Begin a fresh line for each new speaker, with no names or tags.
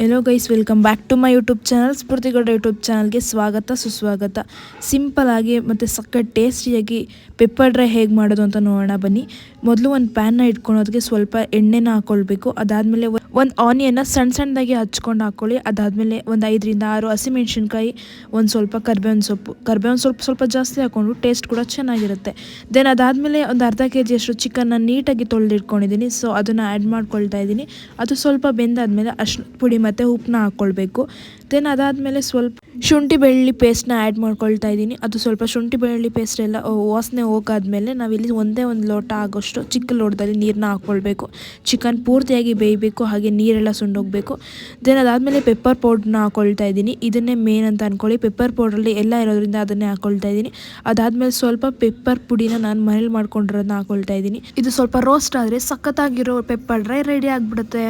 Hello guys, welcome back to my YouTube channel. Spoorthi Gowda YouTube ಚಾನಲ್ಗೆ ಸ್ವಾಗತ ಸುಸ್ವಾಗತ. ಸಿಂಪಲ್ ಆಗಿ ಮತ್ತು ಸಖತ್ ಟೇಸ್ಟಿಯಾಗಿ ಪೆಪ್ಪರ್ ಡ್ರೈ ಹೇಗೆ ಮಾಡೋದು ಅಂತ ನೋಡೋಣ ಬನ್ನಿ. ಮೊದಲು ಒಂದು ಪ್ಯಾನ್ನ ಇಟ್ಕೊಳೋದಕ್ಕೆ ಸ್ವಲ್ಪ ಎಣ್ಣೆನ ಹಾಕ್ಕೊಳ್ಬೇಕು. ಅದಾದಮೇಲೆ ಒಂದು ಆನಿಯನ್ನ ಸಣ್ಣ ಸಣ್ಣದಾಗಿ ಹಚ್ಕೊಂಡು ಹಾಕ್ಕೊಳ್ಳಿ. ಅದಾದಮೇಲೆ ಒಂದು 5ರಿಂದ 6 ಹಸಿಮೆಣ್ಸಿನ್ಕಾಯಿ, ಒಂದು ಸ್ವಲ್ಪ ಕರ್ಬೇವಿನ ಸೊಪ್ಪು ಸ್ವಲ್ಪ ಜಾಸ್ತಿ ಹಾಕ್ಕೊಂಡು ಟೇಸ್ಟ್ ಕೂಡ ಚೆನ್ನಾಗಿರುತ್ತೆ. ದೆನ್ ಅದಾದಮೇಲೆ ಒಂದು ಅರ್ಧ kg ಚಿಕನ್ನ ನೀಟಾಗಿ ತೊಳೆದಿಟ್ಕೊಂಡಿದ್ದೀನಿ. ಸೊ ಅದನ್ನು ಆ್ಯಡ್ ಮಾಡ್ಕೊಳ್ತಾ ಇದ್ದೀನಿ. ಅದು ಸ್ವಲ್ಪ ಬೆಂದಾದಮೇಲೆ ಅರಿಶಿನ ಪುಡಿ ಮತ್ತು ಉಪ್ಪನ್ನ ಹಾಕ್ಕೊಳ್ಬೇಕು. ದೆನ್ ಅದಾದಮೇಲೆ ಸ್ವಲ್ಪ ಶುಂಠಿ ಬೆಳ್ಳುಳ್ಳಿ ಪೇಸ್ಟ್ನ ಆ್ಯಡ್ ಮಾಡ್ಕೊಳ್ತಾ ಇದ್ದೀನಿ. ಅದು ಸ್ವಲ್ಪ ಶುಂಠಿ ಬೆಳ್ಳುಳ್ಳಿ ಪೇಸ್ಟ್ ಎಲ್ಲ ವಾಸನೆ ಹೋಗಾದ್ಮೇಲೆ ನಾವಿಲ್ಲಿ ಒಂದೇ ಒಂದು ಲೋಟ ಆಗೋಷ್ಟು ಚಿಕ್ಕ ಲೋಟದಲ್ಲಿ ನೀರನ್ನ ಹಾಕ್ಕೊಳ್ಬೇಕು. ಚಿಕನ್ ಪೂರ್ತಿಯಾಗಿ ಬೇಯಬೇಕು, ಹಾಗೆ ನೀರೆಲ್ಲ ಸುಂಡೋಗಬೇಕು. ದೆನ್ ಅದಾದಮೇಲೆ ಪೆಪ್ಪರ್ ಪೌಡ್ರನ್ನ ಹಾಕ್ಕೊಳ್ತಾ ಇದ್ದೀನಿ. ಇದನ್ನೇ ಮೇನ್ ಅಂತ ಅಂದ್ಕೊಳ್ಳಿ. ಪೆಪ್ಪರ್ ಪೌಡ್ರಲ್ಲಿ ಎಲ್ಲ ಇರೋದ್ರಿಂದ ಅದನ್ನೇ ಹಾಕ್ಕೊಳ್ತಾ ಇದ್ದೀನಿ. ಅದಾದಮೇಲೆ ಸ್ವಲ್ಪ ಪೆಪ್ಪರ್ ಪುಡಿನ ನಾನು ಮನೇಲಿ ಮಾಡ್ಕೊಂಡಿರೋದನ್ನ ಹಾಕ್ಕೊಳ್ತಾ ಇದ್ದೀನಿ. ಇದು ಸ್ವಲ್ಪ ರೋಸ್ಟ್ ಆದರೆ ಸಖತ್ತಾಗಿರೋ ಪೆಪ್ಪರ್ ಡ್ರೈ ರೆಡಿ ಆಗಿಬಿಡುತ್ತೆ.